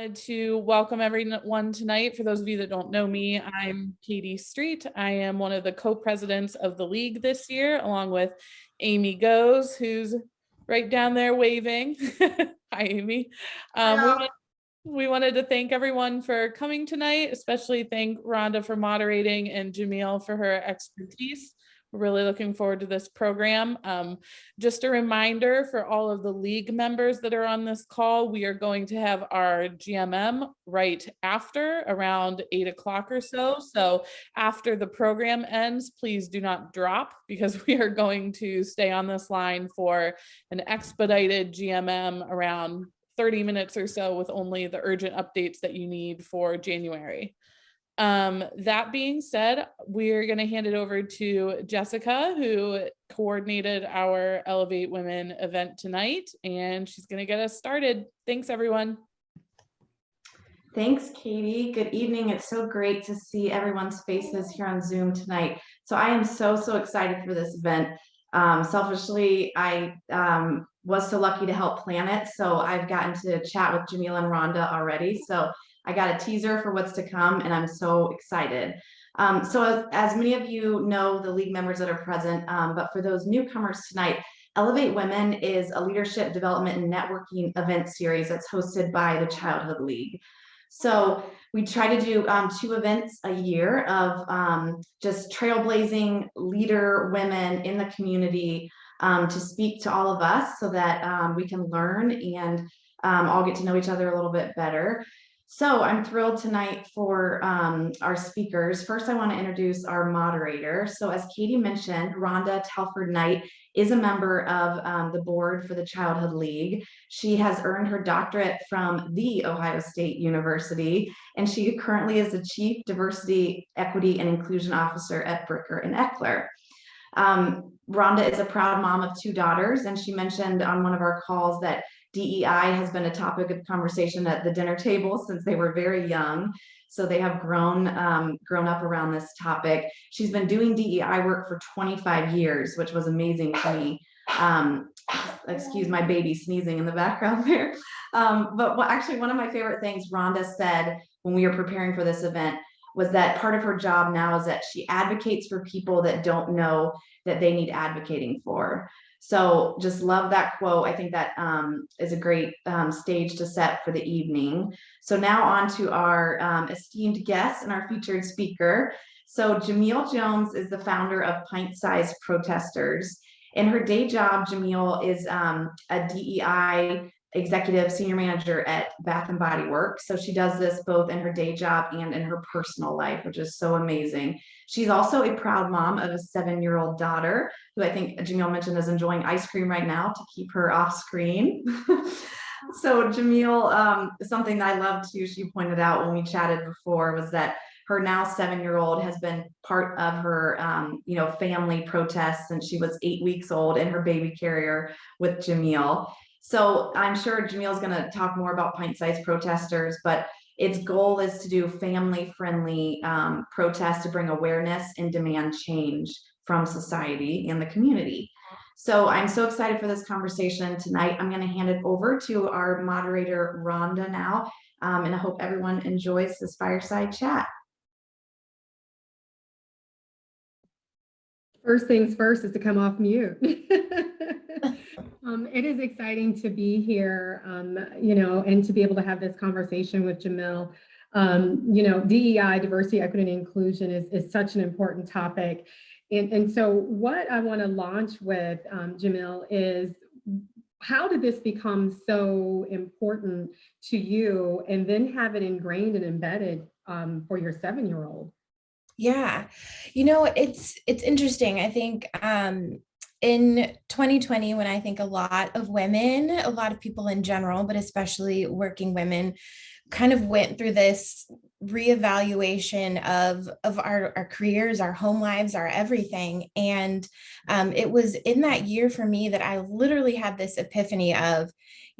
wanted to welcome everyone tonight. For those of you that don't know me, I'm Katie Street. I am one of the co-presidents of the league this year, along with Amy Goes, who's right down there waving. Hi, Amy. We wanted to thank everyone for coming tonight, especially thank Rhonda for moderating and Jamille for her expertise. We're really looking forward to this program. Just a reminder for all of the league members that are on this call, we are going to have our GMM right after, around 8 o'clock or so. So after the program ends, please do not drop, because we are going to stay on this line for an expedited GMM around 30 minutes or so, with only the urgent updates that you need for January. That being said, we're going to hand it over to Jessica, who coordinated our Elevate Women event tonight, and she's going to get us started. Thanks, everyone. Thanks, Katie. Good evening. It's so great to see everyone's faces here on Zoom tonight. So I am so excited for this event. Selfishly, I was so lucky to help plan it. So I've gotten to chat with Jamille and Rhonda already. So I got a teaser for what's to come, and I'm so excited. So as many of you know, the league members that are present, but for those newcomers tonight, Elevate Women is a leadership development and networking event series that's hosted by the Childhood League. So we try to do 2 events a year of just trailblazing leader women in the community to speak to all of us, so that we can learn and all get to know each other a little bit better. So I'm thrilled tonight for our speakers. First, I want to introduce our moderator. So as Katie mentioned, Rhonda Talford Knight is a member of the board for the Childhood League. She has earned her doctorate from The Ohio State University, and she currently is the Chief Diversity, Equity, and Inclusion Officer at Bricker and Eckler. Rhonda is a proud mom of 2 daughters, and she mentioned on one of our calls that DEI has been a topic of conversation at the dinner table since they were very young. So they have grown up around this topic. She's been doing DEI work for 25 years, which was amazing to me. Excuse my baby sneezing in the background there. But actually, one of my favorite things Rhonda said when we were preparing for this event was that part of her job now is that she advocates for people that don't know that they need advocating for. So just love that quote. I think that is a great stage to set for the evening. So now on to our esteemed guest and our featured speaker. So Jamille Jones is the founder of Pint-Sized Protesters. In her day job, Jamille is a DEI executive senior manager at Bath and Body Works. So she does this both in her day job and in her personal life, which is so amazing. She's also a proud mom of a 7-year-old daughter, who I think Jamille mentioned is enjoying ice cream right now to keep her off screen. So Jamille, something that I love too, she pointed out when we chatted before, was that her now 7-year-old has been part of her, family protests since she was 8 weeks old in her baby carrier with Jamille. So I'm sure Jamille is going to talk more about Pint-Sized Protesters, but its goal is to do family-friendly protests to bring awareness and demand change from society and the community. So I'm so excited for this conversation tonight. I'm going to hand it over to our moderator, Rhonda, now, and I hope everyone enjoys this fireside chat. First things first is to come off mute. It is exciting to be here, and to be able to have this conversation with Jamille. DEI, diversity, equity, and inclusion is such an important topic. And so what I want to launch with, Jamille, is how did this become so important to you, and then have it ingrained and embedded for your 7-year-old? Yeah, it's interesting. I think in 2020, when I think a lot of women, a lot of people in general, but especially working women, kind of went through this reevaluation of our careers, our home lives, our everything. And it was in that year for me that I literally had this epiphany of,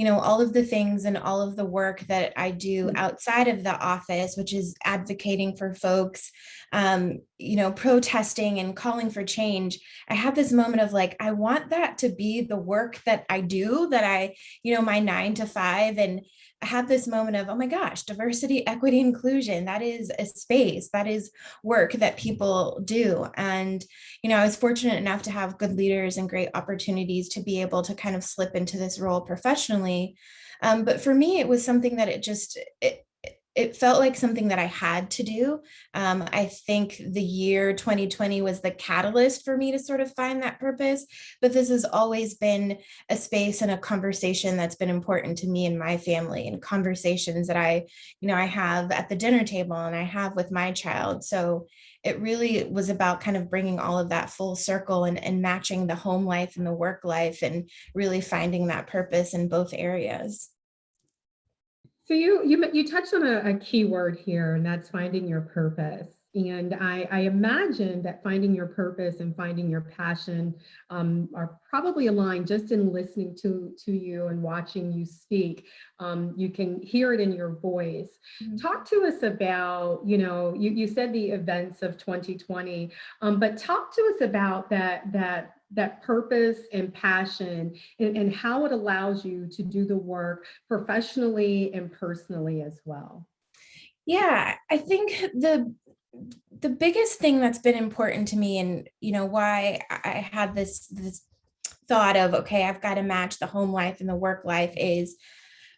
all of the things and all of the work that I do outside of the office, which is advocating for folks, protesting and calling for change. I had this moment of like, I want that to be the work that I do, that I, my 9 to 5. And had this moment of, oh my gosh, diversity, equity, inclusion, that is a space, that is work that people do. And, I was fortunate enough to have good leaders and great opportunities to be able to kind of slip into this role professionally. But for me, it was something that it felt like something that I had to do. I think the year 2020 was the catalyst for me to sort of find that purpose, but this has always been a space and a conversation that's been important to me and my family, and conversations that I have at the dinner table and I have with my child. So it really was about kind of bringing all of that full circle and matching the home life and the work life and really finding that purpose in both areas. So you touched on a key word here, and that's finding your purpose. And I imagine that finding your purpose and finding your passion are probably aligned just in listening to you and watching you speak. You can hear it in your voice. Mm-hmm. Talk to us about, you said the events of 2020, but talk to us about that purpose and passion and how it allows you to do the work professionally and personally as well. Yeah, I think the biggest thing that's been important to me, and why I had this thought of, okay, I've got to match the home life and the work life, is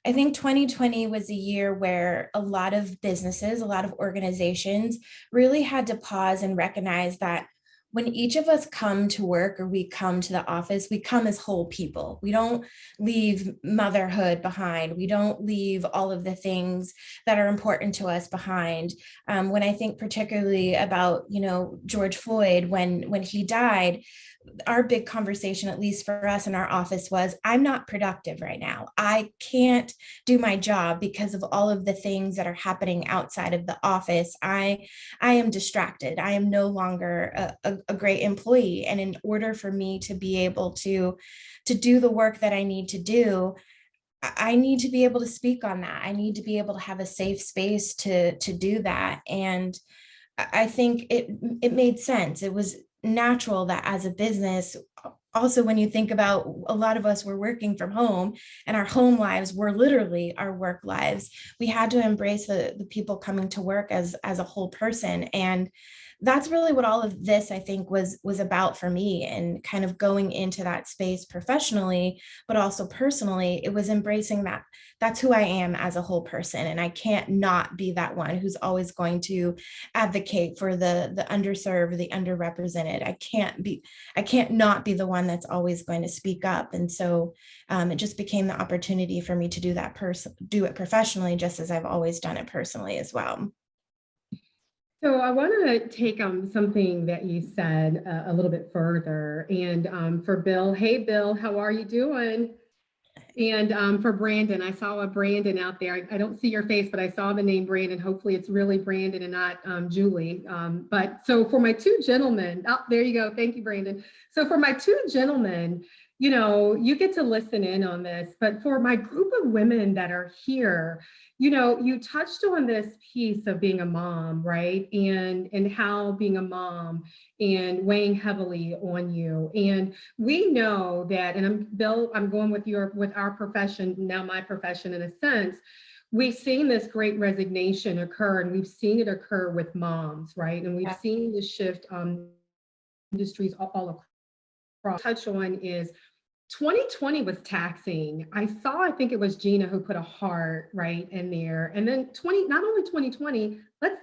I think 2020 was a year where a lot of businesses, a lot of organizations really had to pause and recognize that when each of us come to work or we come to the office, we come as whole people. We don't leave motherhood behind. We don't leave all of the things that are important to us behind. When I think particularly about, George Floyd, when he died, our big conversation, at least for us in our office, was, I'm not productive right now. I can't do my job because of all of the things that are happening outside of the office. I am distracted. I am no longer a great employee. And in order for me to be able to do the work that I need to do, I need to be able to speak on that. I need to be able to have a safe space to do that. And I think it made sense. It was natural that as a business, also when you think about, a lot of us were working from home and our home lives were literally our work lives. We had to embrace the people coming to work as a whole person. And that's really what all of this, I think, was about for me, and kind of going into that space professionally, but also personally. It was embracing that that's who I am as a whole person. And I can't not be that one who's always going to advocate for the underserved, the underrepresented. I can't not be the one that's always going to speak up. And so it just became the opportunity for me to do it professionally, just as I've always done it personally as well. So I want to take something that you said a little bit further, and for Bill, hey Bill, how are you doing? And for Brandon, I saw a Brandon out there. I don't see your face, but I saw the name Brandon. Hopefully it's really Brandon and not Julie. But so for my two gentlemen, there you go. Thank you, Brandon. So for my two gentlemen, you get to listen in on this, but for my group of women that are here, you touched on this piece of being a mom, right? And how being a mom and weighing heavily on you. And we know that, and Bill, I'm going with our profession, now my profession in a sense, we've seen this great resignation occur, and we've seen it occur with moms, right? And we've seen the shift industries all across. Touch on is 2020 was taxing. I think it was Gina who put a heart right in there. And then not only 2020, let's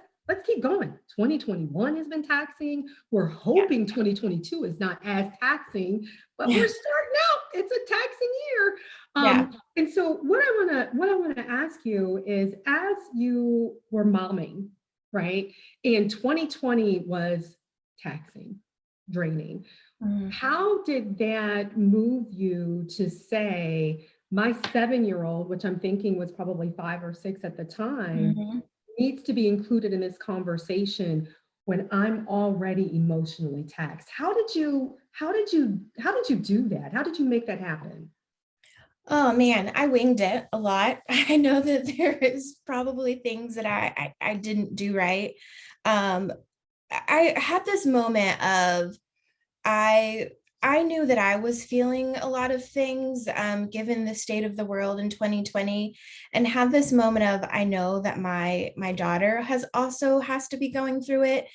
keep going. 2021 has been taxing. We're hoping 2022 is not as taxing, but we're starting out. It's a taxing year. And so what I want to ask you is, as you were momming, right? And 2020 was taxing, draining. How did that move you to say, my 7-year-old, which I'm thinking was probably 5 or 6 at the time, needs to be included in this conversation when I'm already emotionally taxed? How did you do that? How did you make that happen? Oh man, I winged it a lot. I know that there is probably things that I didn't do right. I had this moment of, I I knew that I was feeling a lot of things, given the state of the world in 2020, and have this moment of, I know that my daughter has to be going through it.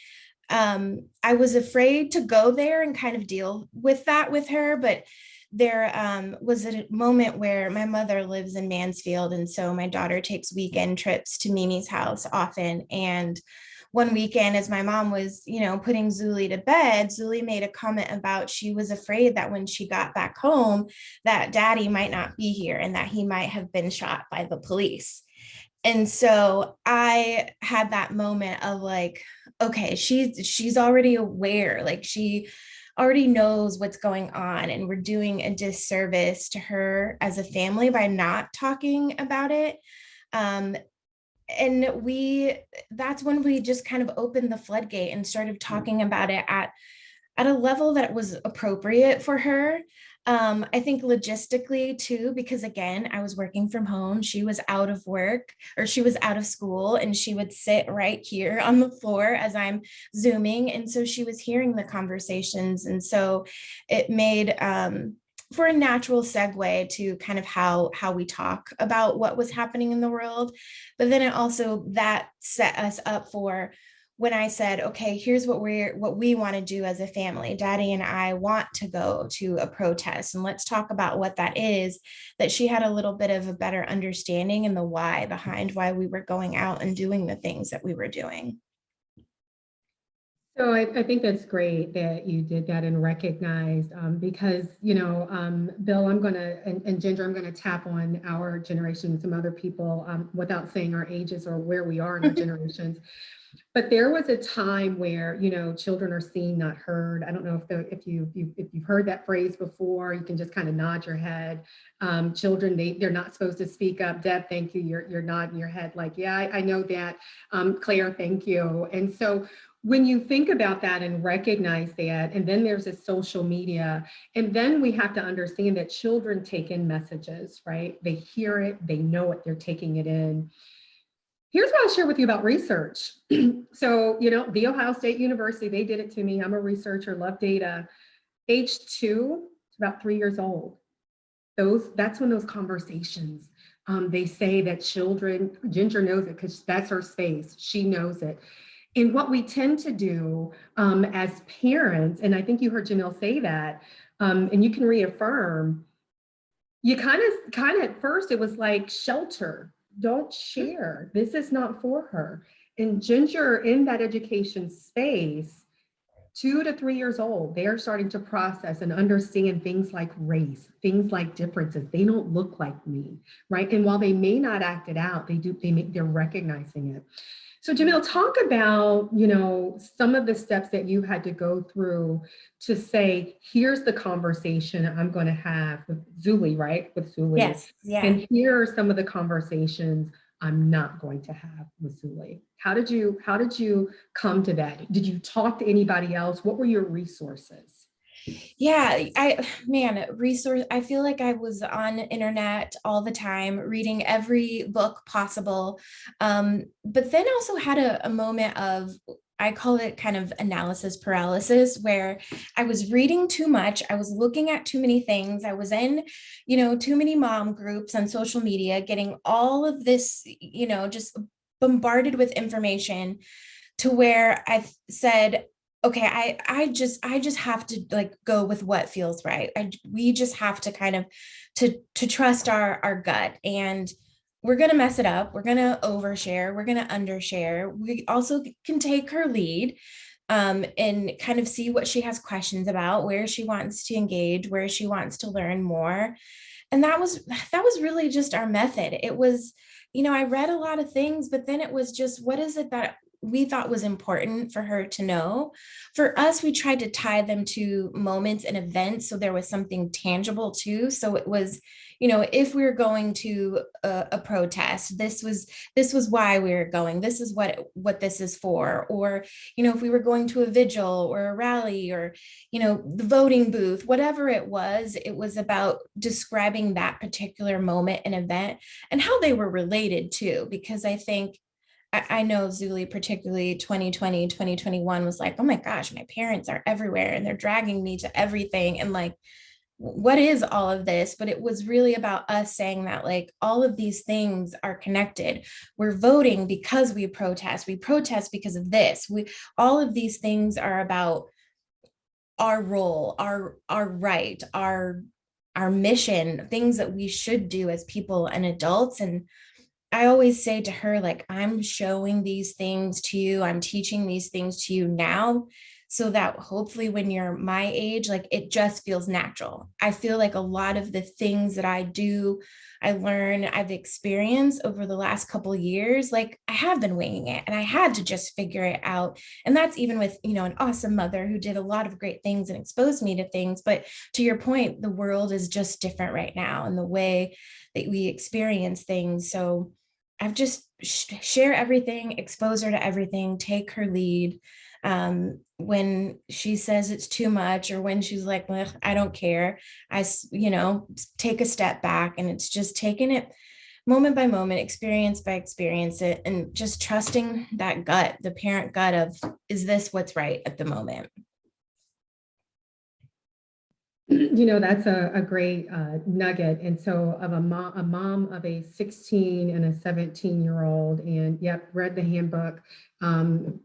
I was afraid to go there and kind of deal with that with her, but there was a moment where my mother lives in Mansfield, and so my daughter takes weekend trips to Mimi's house often. And one weekend, as my mom was, putting Zuli to bed, Zuli made a comment about she was afraid that when she got back home, that daddy might not be here and that he might have been shot by the police. And so I had that moment of like, okay, she's already aware, like she already knows what's going on, and we're doing a disservice to her as a family by not talking about it. And that's when we just kind of opened the floodgate and started talking about it at a level that was appropriate for her. I think logistically too, because again, I was working from home. She was out of work, or she was out of school, and she would sit right here on the floor as I'm Zooming. And so she was hearing the conversations. And so it made, for a natural segue to kind of how we talk about what was happening in the world. But then it also, that set us up for when I said, okay, here's what we want to do as a family. Daddy and I want to go to a protest, and let's talk about what that is, that she had a little bit of a better understanding and the why behind why we were going out and doing the things that we were doing. So I think that's great that you did that and recognized, because, Bill, and Ginger, I'm going to tap on our generation and some other people, without saying our ages or where we are in our generations. But there was a time where, children are seen, not heard. I don't know if you've heard that phrase before. You can just kind of nod your head. Children, they're not supposed to speak up. Deb, thank you. You're nodding your head like, yeah, I know that. Claire, thank you. And so when you think about that and recognize that, and then there's a social media, and then we have to understand that children take in messages, right? They hear it, they know it, they're taking it in. Here's what I'll share with you about research. So, The Ohio State University, they did it to me. I'm a researcher, love data. Age 2, it's about 3 years old. That's when those conversations, they say that children, Ginger knows it because that's her space. She knows it. And what we tend to do as parents, and I think you heard Jamille say that, and you can reaffirm, you kind of at first it was like shelter, don't share, this is not for her. And Ginger, in that education space, 2 to 3 years old, they're starting to process and understand things like race, things like differences. They don't look like me, right? And while they may not act it out, they're recognizing it. So Jamille, talk about, some of the steps that you had to go through to say, here's the conversation I'm going to have with Zuli, right? With Zuli. Yes. Yeah. And here are some of the conversations I'm not going to have with Zuli. How did you come to that? Did you talk to anybody else? What were your resources? Yeah, resource. I feel like I was on the internet all the time, reading every book possible. But then also had a moment of, I call it kind of analysis paralysis, where I was reading too much. I was looking at too many things. I was in, too mmany mom groups on social media, getting all of this, just bombarded with information, to where I said, okay, I just have to like go with what feels right. We just have to kind of to trust our gut, and we're going to mess it up. We're going to overshare. We're going to undershare. We also can take her lead, and kind of see what she has questions about, where she wants to engage, where she wants to learn more. And that was really just our method. It was, I read a lot of things, but then it was just, what is it that we thought was important for her to know? For us, we tried to tie them to moments and events, so there was something tangible too. So it was, if we were going to a protest, this was why we were going. This is what this is for. Or, if we were going to a vigil or a rally, or, the voting booth, whatever it was about describing that particular moment and event and how they were related too. Because I think I know Zuli, particularly 2020, 2021 was like, oh my gosh, my parents are everywhere and they're dragging me to everything. And like, what is all of this? But it was really about us saying that like all of these things are connected. We're voting because we protest because of this. All of these things are about our role, our right, our mission, things that we should do as people and adults. And I always say to her, like, I'm showing these things to you, I'm teaching these things to you now, so that hopefully when you're my age, like it just feels natural. I feel like a lot of the things that I do, I learn, I've experienced over the last couple of years, like I have been winging it and I had to just figure it out. And that's even with, an awesome mother who did a lot of great things and exposed me to things. But to your point, the world is just different right now and the way that we experience things. So I've just share everything, expose her to everything, take her lead. When she says it's too much or when she's like, I don't care, take a step back, and it's just taking it moment by moment, experience by experience, it, and just trusting that gut, the parent gut of, is this what's right at the moment? That's a great nugget. And so of a mom of a 16 and a 17-year-old, and yep, read the handbook,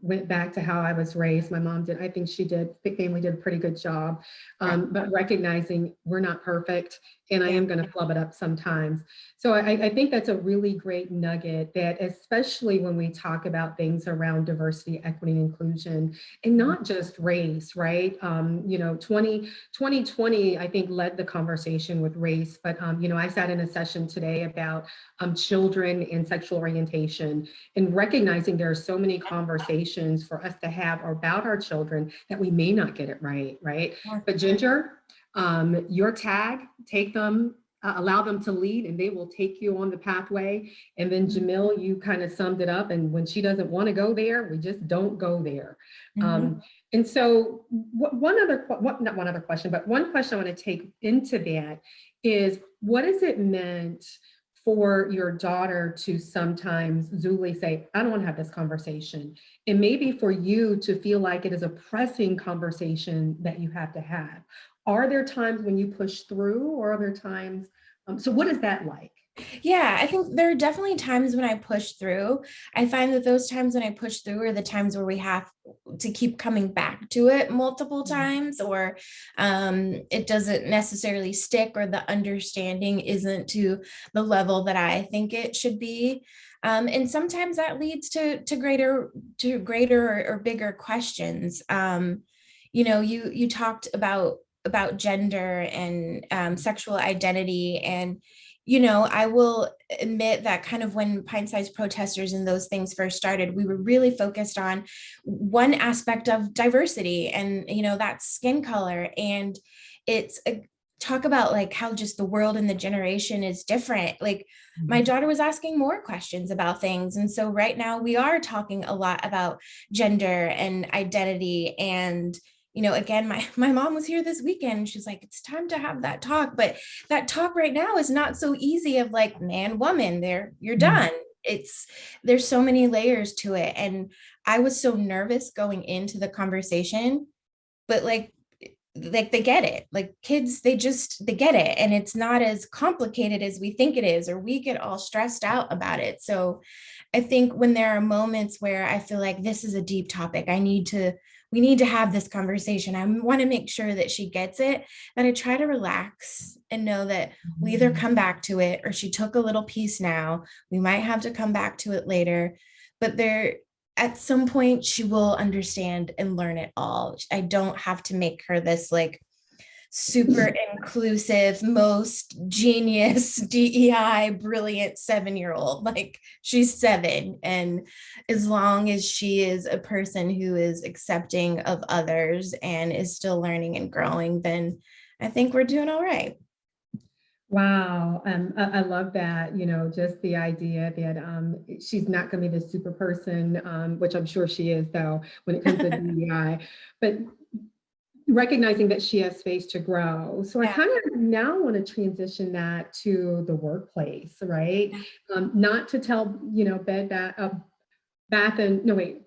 went back to how I was raised. My mom did, I think the family did a pretty good job, but recognizing we're not perfect and I am going to flub it up sometimes. So I think that's a really great nugget, that especially when we talk about things around diversity, equity, and inclusion, and not just race, right? 2020, I think, led the conversation with race, but I sat in a session today about children and sexual orientation, and recognizing there are so many conversations for us to have about our children that we may not get it right? But Ginger, your tag, take them, allow them to lead, and they will take you on the pathway. And then Jamille, you kind of summed it up. And when she doesn't want to go there, we just don't go there. And so not one other question, but one question I want to take into that is, what has it meant for your daughter to sometimes, Zuli, say, I don't want to have this conversation? And maybe for you to feel like it is a pressing conversation that you have to have. Are there times when you push through, or are there times, so what is that like? Yeah, I think there are definitely times when I push through. I find that those times when I push through are the times where we have to keep coming back to it multiple times, or it doesn't necessarily stick, or the understanding isn't to the level that I think it should be. And sometimes that leads to greater or bigger questions. You talked about gender and sexual identity, and I will admit that kind of when pint-sized protesters and those things first started, we were really focused on one aspect of diversity, and that's skin color. And it's talk about like how just the world and the generation is different. Like my daughter was asking more questions about things, and so right now we are talking a lot about gender and identity. And again, my mom was here this weekend, and she's like, it's time to have that talk. But that talk right now is not so easy of like man, woman, you're done. There's so many layers to it. And I was so nervous going into the conversation, but like they get it. Like kids, they get it. And it's not as complicated as we think it is, or we get all stressed out about it. So I think when there are moments where I feel like this is a deep topic, we need to have this conversation, I want to make sure that she gets it, that I try to relax and know that we either come back to it, or she took a little piece now, we might have to come back to it later, but at some point she will understand and learn it all. I don't have to make her this like super inclusive, most genius, DEI, brilliant 7-year-old. Like she's 7. And as long as she is a person who is accepting of others and is still learning and growing, then I think we're doing all right. Wow. I love that, just the idea that she's not going to be the super person, which I'm sure she is, though, when it comes to DEI, but recognizing that she has space to grow. So I kind of now want to transition that to the workplace, right? Not to tell, Bath and, no, wait,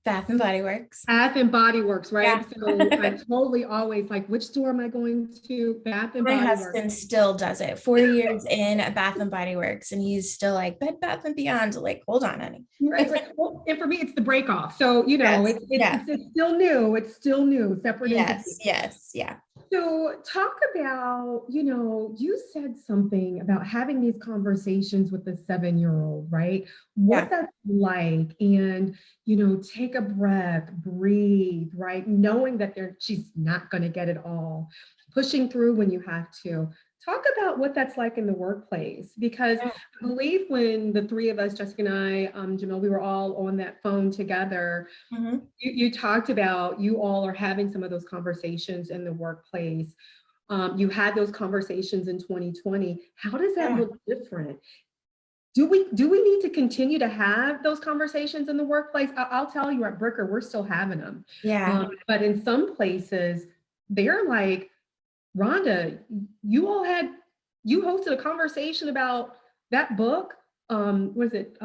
Bath and Body Works. Bath and Body Works, right? Yeah. So I totally always like, which store am I going to? Bath and My Body Works. husband still does it. 4 years in at Bath and Body Works, and he's still like Bed Bath and Beyond. Like, hold on, honey. Right, right. Well, and for me, it's the break off. So, you know, Yes, yeah. it's still new. It's still new, separate Yes, entity. yes, yeah. So talk about, you know, you said something about having these conversations with the 7-year-old, right? What Yeah. that's like, and, you know, take a breath, breathe, right? Knowing that she's not going to get it all, pushing through when you have to. Talk about what that's like in the workplace, because Yeah. I believe when the three of us, Jessica and I, Jamille, we were all on that phone together. Mm-hmm. You talked about you all are having some of those conversations in the workplace. You had those conversations in 2020. How does that look different? Do we need to continue to have those conversations in the workplace? I'll tell you, at Bricker, we're still having them. Yeah. But in some places, they're like, Rhonda, you hosted a conversation about that book. What is it?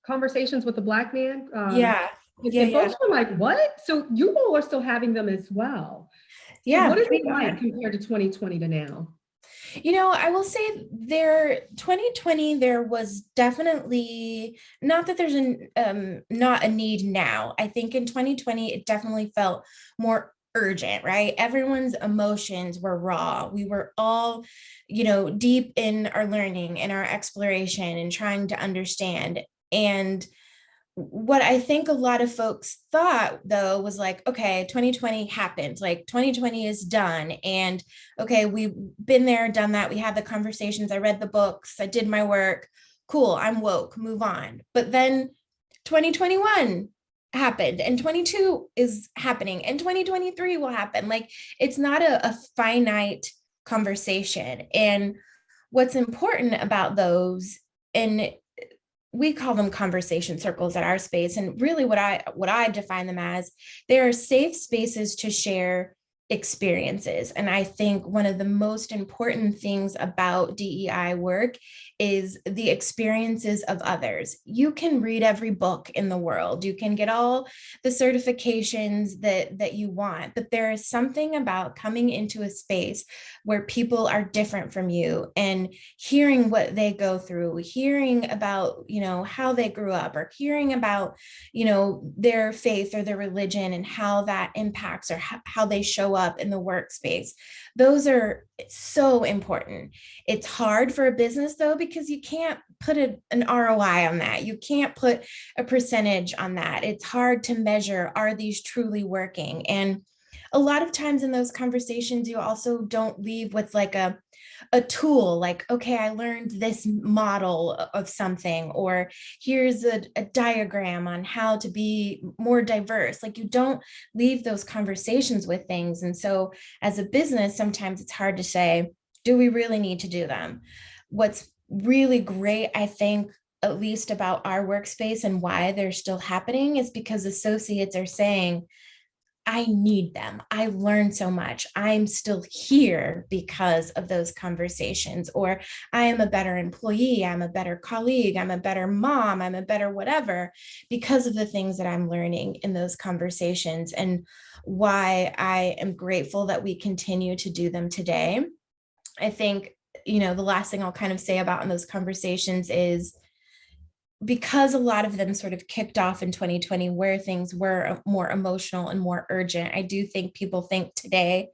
Conversations with the Black Man. Yeah. And folks were like, what? So you all are still having them as well. Yeah. So what is it like compared to 2020 to now? You know, I will say 2020, there was definitely, not that there's not a need now. I think in 2020, it definitely felt more urgent, right? Everyone's emotions were raw. We were all, you know, deep in our learning and our exploration and trying to understand. And what I think a lot of folks thought, though, was like, okay, 2020 happened, like 2020 is done. And okay, we've been there, done that. We had the conversations. I read the books. I did my work. Cool. I'm woke. Move on. But then 2021 happened, and 22 is happening, and 2023 will happen. Like, it's not a finite conversation. And what's important about those, and we call them conversation circles at our space. And really what I define them as, they are safe spaces to share experiences. And I think one of the most important things about DEI work is the experiences of others. You can read every book in the world. You can get all the certifications that you want, but there is something about coming into a space where people are different from you and hearing what they go through, hearing about, you know, how they grew up, or hearing about, you know, their faith or their religion and how that impacts or how they show up in the workspace. Those are so important. It's hard for a business, though, because you can't put an ROI on that. You can't put a percentage on that. It's hard to measure, are these truly working? And a lot of times in those conversations, you also don't leave with like a tool, like, okay, I learned this model of something, or here's a diagram on how to be more diverse. Like, you don't leave those conversations with things. And so as a business, sometimes it's hard to say, do we really need to do them? What's really great, I think, at least about our workspace and why they're still happening, is because associates are saying, I need them. I learned so much. I'm still here because of those conversations, or I am a better employee. I'm a better colleague. I'm a better mom. I'm a better whatever, because of the things that I'm learning in those conversations, and why I am grateful that we continue to do them today. I think, you know, the last thing I'll kind of say about in those conversations is, because a lot of them sort of kicked off in 2020 where things were more emotional and more urgent, I do think people think today,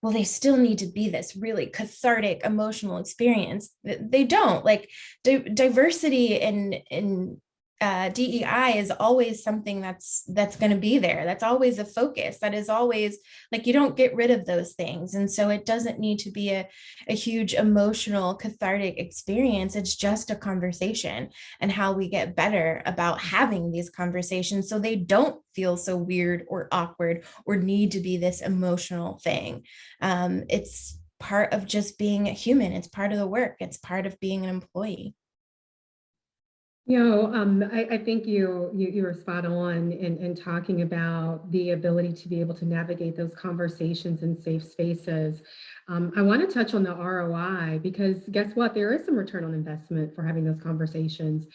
well, they still need to be this really cathartic emotional experience. They don't. Like, diversity in DEI is always something that's going to be there. That's always a focus. That is always, like, you don't get rid of those things. And so it doesn't need to be a huge emotional cathartic experience. It's just a conversation, and how we get better about having these conversations so they don't feel so weird or awkward or need to be this emotional thing. It's part of just being a human. It's part of the work. It's part of being an employee. I think you were spot on in talking about the ability to be able to navigate those conversations in safe spaces. I want to touch on the ROI because guess what? There is some return on investment for having those conversations.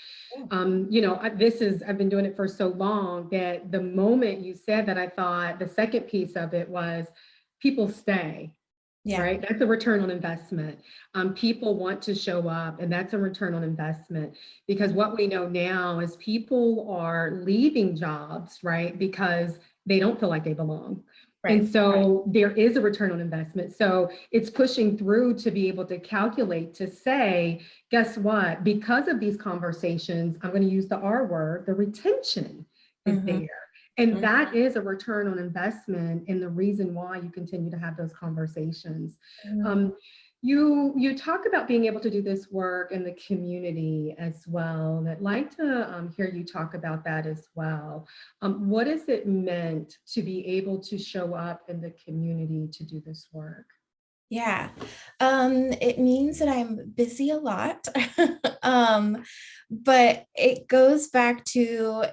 I've been doing it for so long that the moment you said that, I thought the second piece of it was people stay. Yeah. Right. That's a return on investment. People want to show up, and that's a return on investment, because what we know now is people are leaving jobs, right, because they don't feel like they belong. Right. And so there is a return on investment. So it's pushing through to be able to calculate, to say, guess what? Because of these conversations, I'm going to use the R word, the retention is there. And that is a return on investment, and the reason why you continue to have those conversations. You talk about being able to do this work in the community as well. And I'd like to hear you talk about that as well. What has it meant to be able to show up in the community to do this work? Yeah, it means that I'm busy a lot, but it goes back to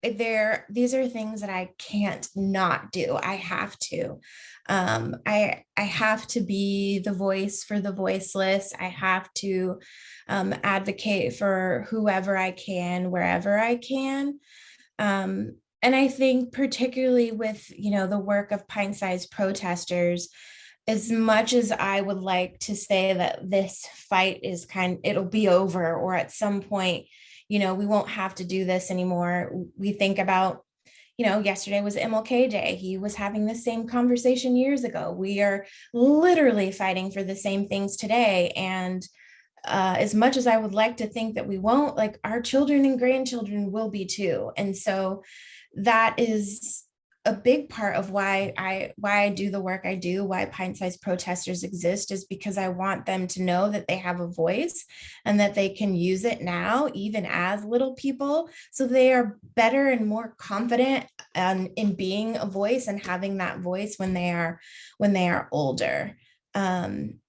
these are things that I can't not do. I have to. I have to be the voice for the voiceless. I have to advocate for whoever I can, wherever I can. And I think particularly with, the work of pint-sized protesters, as much as I would like to say that this fight is it'll be over, or at some point, we won't have to do this anymore. We think about, yesterday was MLK Day. He was having the same conversation years ago. We are literally fighting for the same things today. And as much as I would like to think that we won't, like, our children and grandchildren will be too. And so that is a big part of why I do the work I do, why pint-sized protesters exist, is because I want them to know that they have a voice and that they can use it now, even as little people, so they are better and more confident in being a voice and having that voice when they are older.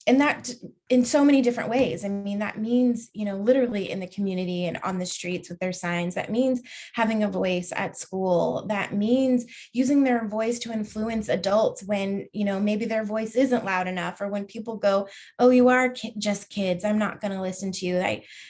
And that in so many different ways. I mean, that means, literally in the community and on the streets with their signs. That means having a voice at school. That means using their voice to influence adults when, maybe their voice isn't loud enough, or when people go, oh, you are just kids, I'm not going to listen to you.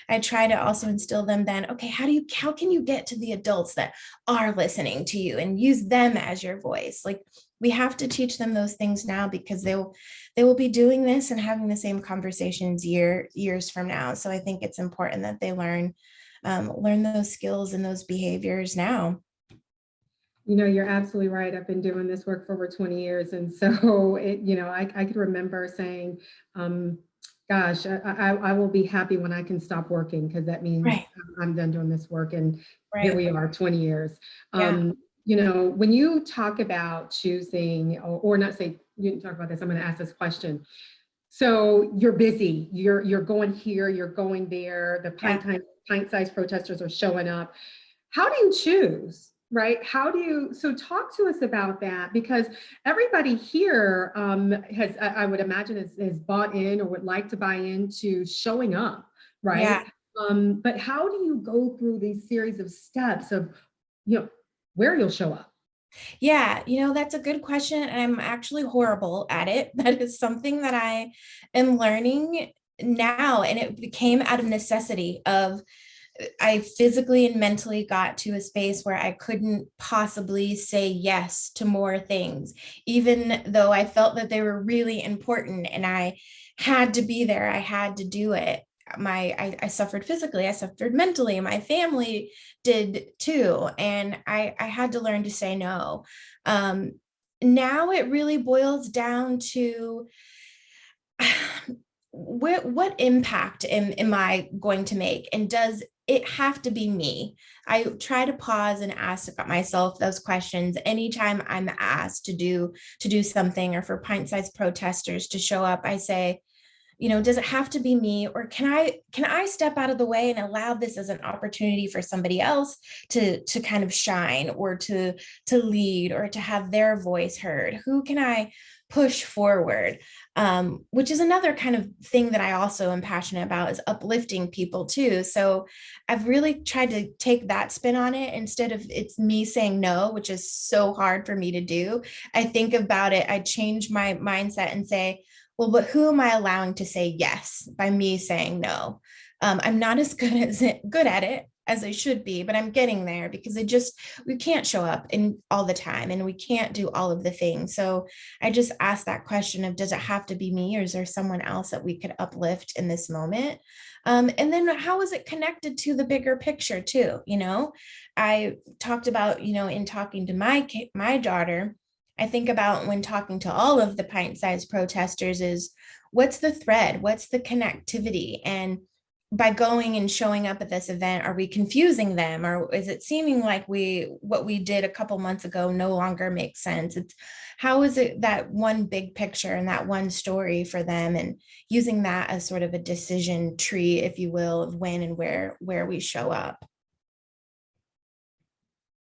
I try to also instill them then, okay, how can you get to the adults that are listening to you and use them as your voice? Like, we have to teach them those things now, because they will be doing this and having the same conversations years from now. So I think it's important that they learn those skills and those behaviors now. You're absolutely right. I've been doing this work for over 20 years. And so I could remember saying, gosh, I will be happy when I can stop working, because that means I'm done doing this work. And here we are, 20 years. When you talk about choosing, or not say, you didn't talk about this, I'm going to ask this question. So you're busy, you're going here, you're going there, the pint-sized protesters are showing up. How do you choose, right? So talk to us about that, because everybody here has, I would imagine, is bought in or would like to buy into showing up, right? But how do you go through these series of steps of, where you'll show up? Yeah, that's a good question. And I'm actually horrible at it. That is something that I am learning now. And it became out of necessity of, I physically and mentally got to a space where I couldn't possibly say yes to more things, even though I felt that they were really important and I had to be there. I had to do it. I suffered physically, I suffered mentally, my family did too. And I had to learn to say no. Now it really boils down to what impact am I going to make? And does it have to be me? I try to pause and ask myself those questions anytime I'm asked to do something, or for pint-sized protesters to show up. I say, does it have to be me, or can I step out of the way and allow this as an opportunity for somebody else to kind of shine, or to lead, or to have their voice heard? Who can I push forward? Which is another kind of thing that I also am passionate about, is uplifting people too. So I've really tried to take that spin on it. Instead of it's me saying no, which is so hard for me to do, I think about it, I change my mindset and say, well, but who am I allowing to say yes by me saying no? I'm not as good at it as I should be, but I'm getting there, because we can't show up in all the time, and we can't do all of the things. So I just asked that question of, does it have to be me, or is there someone else that we could uplift in this moment? And then how is it connected to the bigger picture too? I talked about, in talking to my daughter, I think about, when talking to all of the pint-sized protesters, is what's the thread? What's the connectivity? And by going and showing up at this event, are we confusing them? Or is it seeming like what we did a couple months ago no longer makes sense? It's how is it that one big picture and that one story for them, and using that as sort of a decision tree, if you will, of when and where we show up.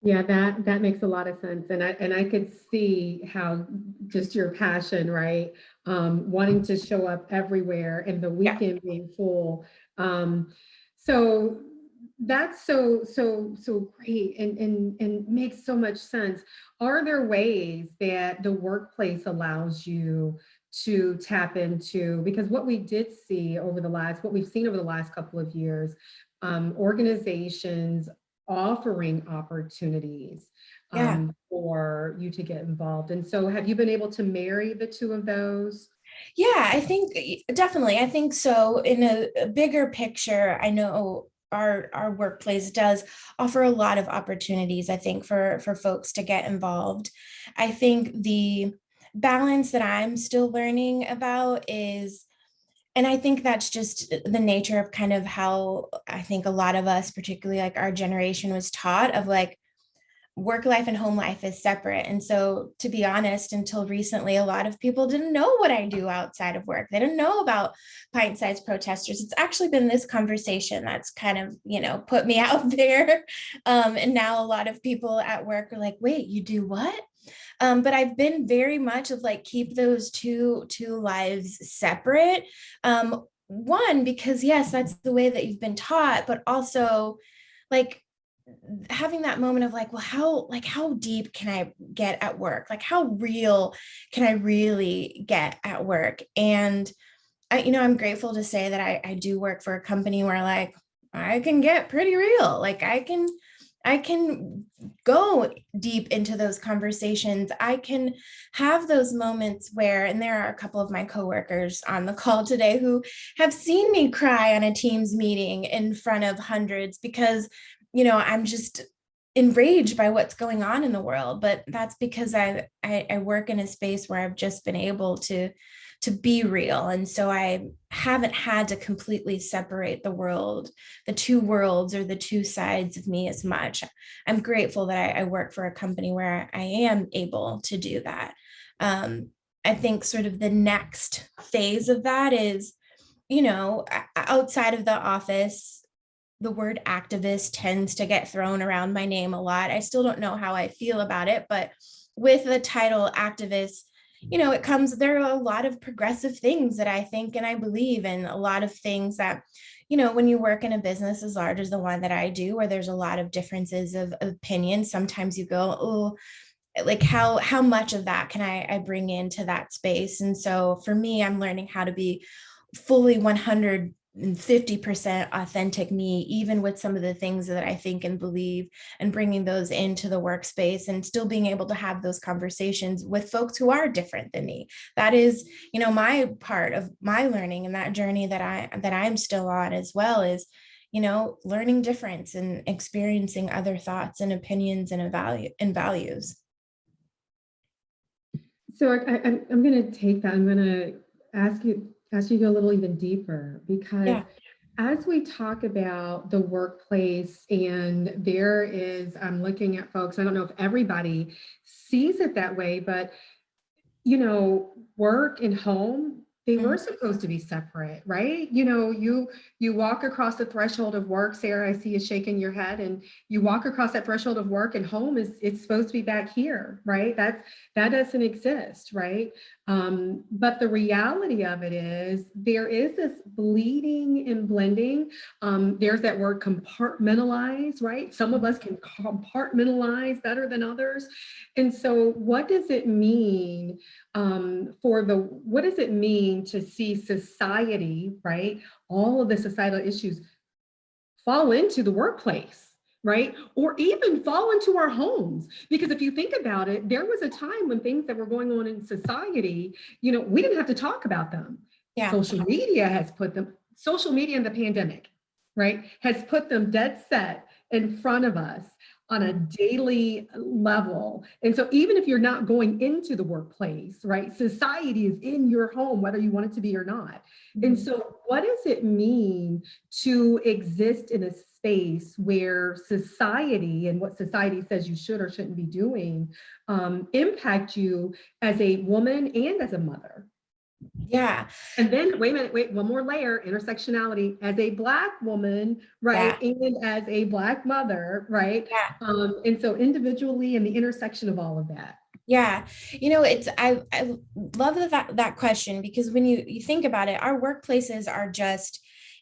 Yeah, that makes a lot of sense. And I could see how just your passion, right? Wanting to show up everywhere and the Yeah. weekend being full. So that's so great and makes so much sense. Are there ways that the workplace allows you to tap into? Because what we've seen over the last couple of years, organizations offering opportunities Yeah. for you to get involved. And so have you been able to marry the two of those? Yeah, I think definitely. I think so. In a bigger picture, I know our workplace does offer a lot of opportunities, I think, for folks to get involved. I think the balance that I'm still learning about is, and I think that's just the nature of kind of how I think a lot of us, particularly like our generation, was taught, of like, work life and home life is separate. And so, to be honest, until recently, a lot of people didn't know what I do outside of work. They didn't know about pint-sized protesters. It's actually been this conversation that's kind of, put me out there. And now a lot of people at work are like, wait, you do what? But I've been very much of like, keep those two lives separate. One, because yes, that's the way that you've been taught, but also like, having that moment of like, well, how deep can I get at work? Like, how real can I really get at work? And I'm grateful to say that I do work for a company where like I can get pretty real. Like I can go deep into those conversations. I can have those moments where, and there are a couple of my coworkers on the call today who have seen me cry on a Teams meeting in front of hundreds, because I'm just enraged by what's going on in the world. But that's because I work in a space where I've just been able to be real. And so I haven't had to completely separate the two worlds, or the two sides of me as much. I'm grateful that I work for a company where I am able to do that. I think sort of the next phase of that is, outside of the office, the word activist tends to get thrown around my name a lot. I still don't know how I feel about it, but with the title activist, there are a lot of progressive things that I think and I believe in, a lot of things that, when you work in a business as large as the one that I do, where there's a lot of differences of opinion, sometimes you go, oh, like how much of that can I bring into that space? And so for me, I'm learning how to be fully 150% authentic me, even with some of the things that I think and believe, and bringing those into the workspace, and still being able to have those conversations with folks who are different than me. That is, my part of my learning, and that journey that I'm still on as well, is, learning difference and experiencing other thoughts and opinions and values. So I'm going to take that. I'm going to ask you to go a little even deeper, because as we talk about the workplace, and I'm looking at folks, I don't know if everybody sees it that way, but work and home they were supposed to be separate, right? You know, you walk across the threshold of work, Sarah, I see you shaking your head, and you walk across that threshold of work, and home it's supposed to be back here, right? That doesn't exist, right? But the reality of it is there is this bleeding and blending. There's that word compartmentalize, right? Some of us can compartmentalize better than others. And so what does it mean what does it mean to see society, right? All of the societal issues fall into the workplace, right? Or even fall into our homes. Because if you think about it, there was a time when things that were going on in society, you know, we didn't have to talk about them. Yeah. Social media and the pandemic, right, has put them dead set in front of us on a daily level. And so even if you're not going into the workplace, right, society is in your home, whether you want it to be or not. And so what does it mean to exist in a space where society and what society says you should or shouldn't be doing impact you as a woman and as a mother? Yeah. And then, wait, one more layer, intersectionality as a Black woman, right? Yeah. And as a Black mother, right? Yeah. And so individually and the intersection of all of that. Yeah, you know, I love that question, because when you think about it, our workplaces are just,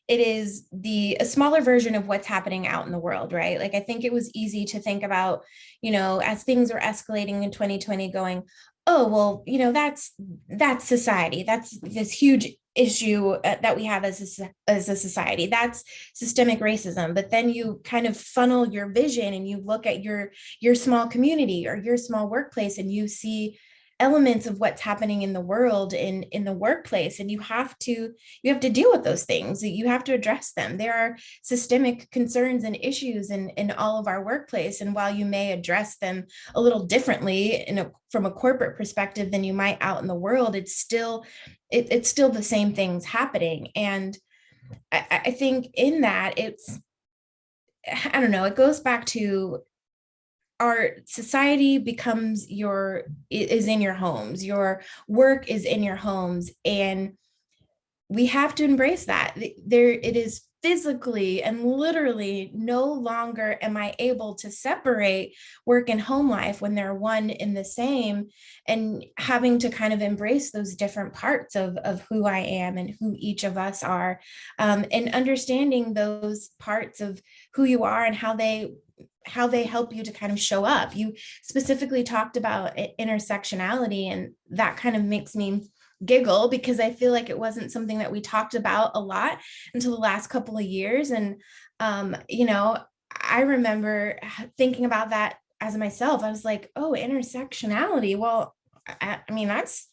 it is a smaller version of what's happening out in the world, right? Like, I think it was easy to think about, you know, as things were escalating in 2020, going, oh, well, you know, that's society. That's this huge issue that we have as a society. That's systemic racism. But then you kind of funnel your vision and you look at your small community or your small workplace, and you see elements of what's happening in the world in the workplace, and you have to deal with those things. You have to address them. There are systemic concerns and issues in all of our workplace, and while you may address them a little differently from a corporate perspective than you might out in the world, it's still the same things happening. And I think in that, I don't know, it goes back to our society is in your homes, your work is in your homes, and we have to embrace that. It is physically and literally no longer am I able to separate work and home life when they're one in the same, and having to kind of embrace those different parts of who I am and who each of us are, and understanding those parts of who you are and how they help you to kind of show up. You specifically talked about intersectionality, and that kind of makes me giggle, because I feel like it wasn't something that we talked about a lot until the last couple of years. And, you know, I remember thinking about that as myself. I was like, oh, intersectionality. Well, I mean, that's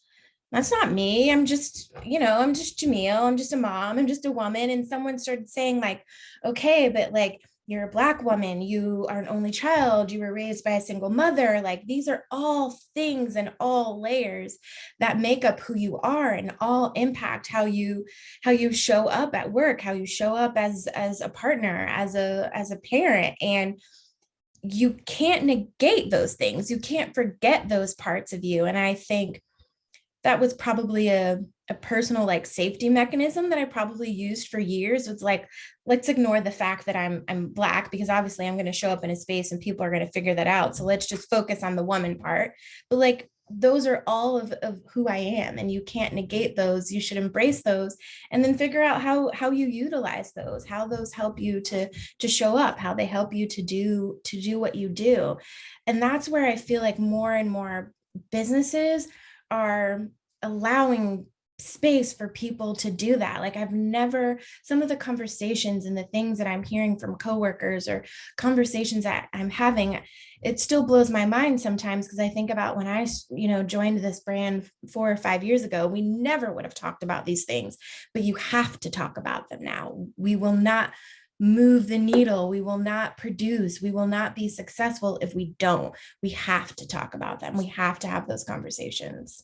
not me. I'm just Jamille. I'm just a mom. I'm just a woman. And someone started saying, like, okay, but like, you're a Black woman, you are an only child, you were raised by a single mother. Like, these are all things and all layers that make up who you are, and all impact how you show up at work, how you show up as a partner, as a parent. And you can't negate those things. You can't forget those parts of you. And I think that was probably a personal, like, safety mechanism that I probably used for years. It's like, let's ignore the fact that I'm Black, because obviously I'm going to show up in a space and people are going to figure that out. So let's just focus on the woman part. But like, those are all of who I am, and you can't negate those. You should embrace those, and then figure out how you utilize those, how those help you to show up, how they help you to do what you do. And that's where I feel like more and more businesses are allowing space for people to do that. Like, some of the conversations and the things that I'm hearing from coworkers or conversations that I'm having, it still blows my mind sometimes, because I think about when I, joined this brand 4 or 5 years ago, we never would have talked about these things, but you have to talk about them now. We will not move the needle. We will not produce. We will not be successful if we don't. We have to talk about them. We have to have those conversations.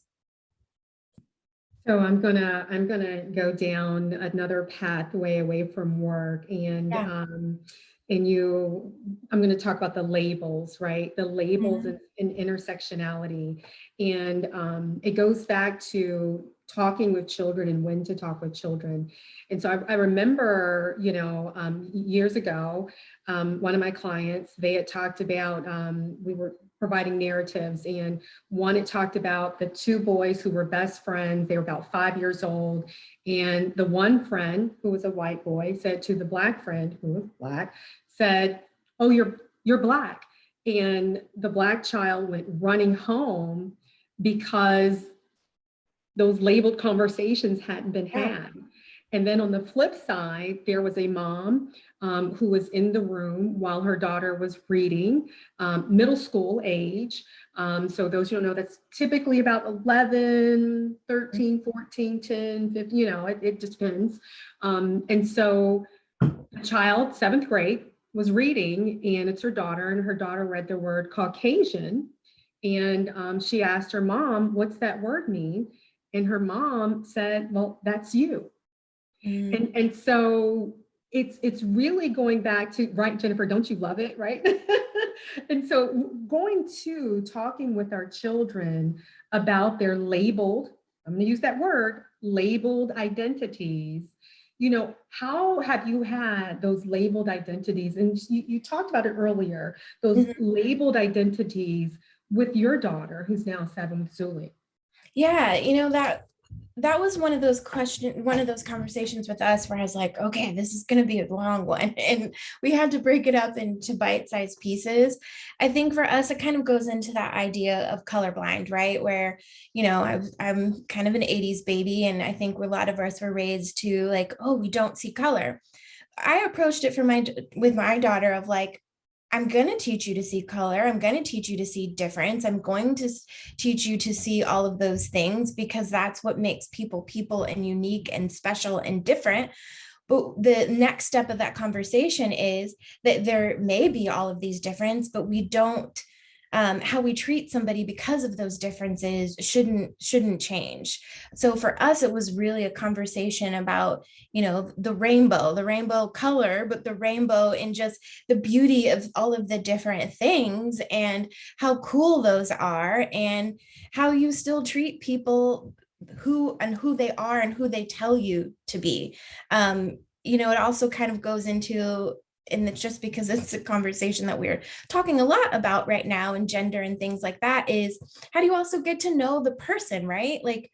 So I'm gonna go down another pathway away from work, and Yeah. I'm gonna talk about the labels, right? The labels Mhm. in intersectionality, and it goes back to talking with children and when to talk with children. And so I remember, years ago, one of my clients, they had talked about, we were providing narratives, and one, it talked about the two boys who were best friends. They were about 5 years old. And the one friend, who was a white boy, said to the Black friend, who was Black, said, "Oh, you're Black." And the Black child went running home because those labeled conversations hadn't been had. And then on the flip side, there was a mom who was in the room while her daughter was reading, middle school age. So those you don't know, that's typically about 11, 13, 14, 10, 15, it just depends. And so the child, 7th grade, was reading, and it's her daughter, and her daughter read the word Caucasian. And she asked her mom, "What's that word mean?" And her mom said, "Well, that's you." And so it's really going back to, right, Jennifer, don't you love it, right? And so going to talking with our children about their labeled, I'm going to use that word, labeled identities. How have you had those labeled identities? And you talked about it earlier, those labeled identities with your daughter, who's now 7 with Zuli. Yeah, that was one of those conversations with us where I was like, okay, this is going to be a long one. And we had to break it up into bite-sized pieces. I think for us, it kind of goes into that idea of colorblind, right? Where, I'm kind of an 80s baby. And I think a lot of us were raised to like, oh, we don't see color. I approached it with my daughter of like, I'm going to teach you to see color. I'm going to teach you to see difference. I'm going to teach you to see all of those things, because that's what makes people and unique and special and different. But the next step of that conversation is that there may be all of these differences, but we don't, how we treat somebody because of those differences shouldn't change. So for us, it was really a conversation about, the rainbow color, but the rainbow in just the beauty of all of the different things and how cool those are, and how you still treat people who they are and who they tell you to be. It also kind of goes into, and it's just because it's a conversation that we're talking a lot about right now, and gender and things like that, is how do you also get to know the person, right? Like,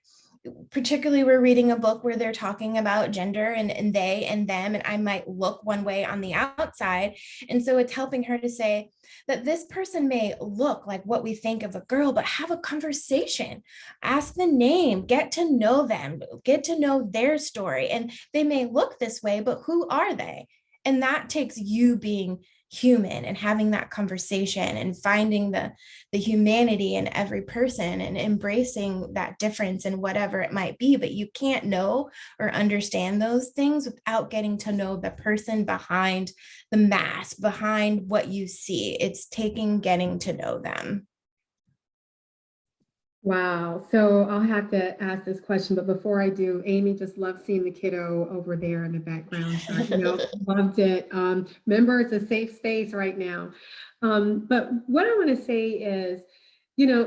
particularly we're reading a book where they're talking about gender and they and them, and I might look one way on the outside. And so it's helping her to say that this person may look like what we think of a girl, but have a conversation, ask the name, get to know them, get to know their story. And they may look this way, but who are they? And that takes you being human and having that conversation and finding the humanity in every person and embracing that difference in whatever it might be. But you can't know or understand those things without getting to know the person behind the mask, behind what you see. It's getting to know them. Wow. So I'll have to ask this question, but before I do, Amy just loved seeing the kiddo over there in the background. Loved it. Remember, it's a safe space right now. But what I want to say is,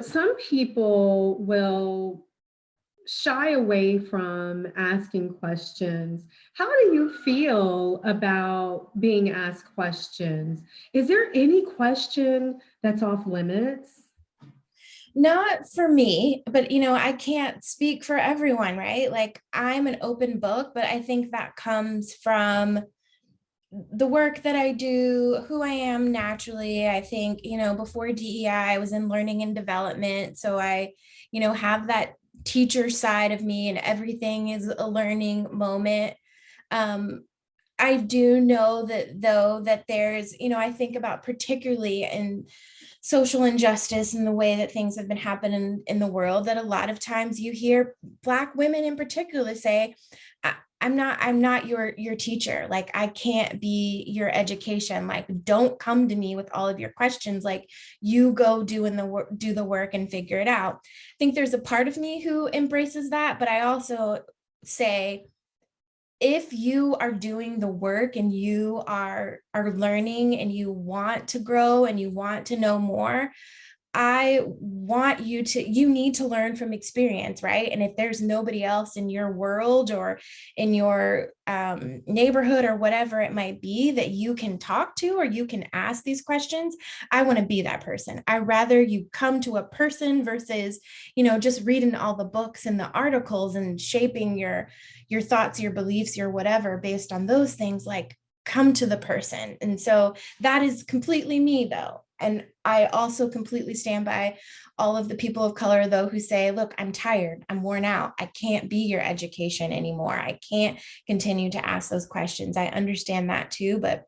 some people will shy away from asking questions. How do you feel about being asked questions? Is there any question that's off limits? Not for me, but I can't speak for everyone, right? Like, I'm an open book, but I think that comes from the work that I do, who I am naturally. I think, before DEI, I was in learning and development. So I, have that teacher side of me, and everything is a learning moment. I do know that, though, that there's, I think about particularly in social injustice and the way that things have been happening in the world, that a lot of times you hear Black women in particular say, I'm not your teacher. Like, I can't be your education. Like, don't come to me with all of your questions. Like, you go do the work and figure it out. I think there's a part of me who embraces that, but I also say, if you are doing the work and you are learning and you want to grow and you want to know more, I want you need to learn from experience, right? And if there's nobody else in your world or in your neighborhood or whatever it might be that you can talk to or you can ask these questions, I want to be that person. I rather you come to a person versus, just reading all the books and the articles and shaping your thoughts, your beliefs, your whatever based on those things. Like, come to the person. And so that is completely me, though. And I also completely stand by all of the people of color, though, who say, look, I'm tired, I'm worn out, I can't be your education anymore, I can't continue to ask those questions. I understand that too, but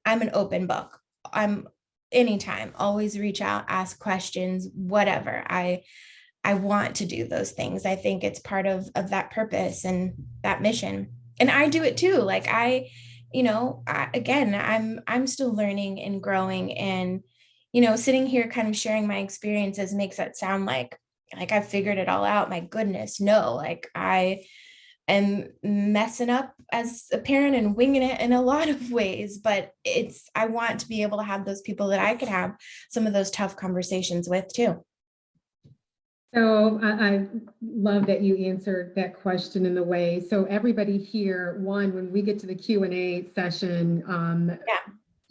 I'm an open book. I'm anytime, always reach out, ask questions, whatever. I want to do those things. I think it's part of that purpose and that mission. And I do it too. Like I'm still learning and growing, and sitting here kind of sharing my experiences makes that sound like I've figured it all out. My goodness, no, like I am messing up as a parent and winging it in a lot of ways, but I want to be able to have those people that I could have some of those tough conversations with too. So I love that you answered that question in the way. So everybody here, one, when we get to the Q&A session,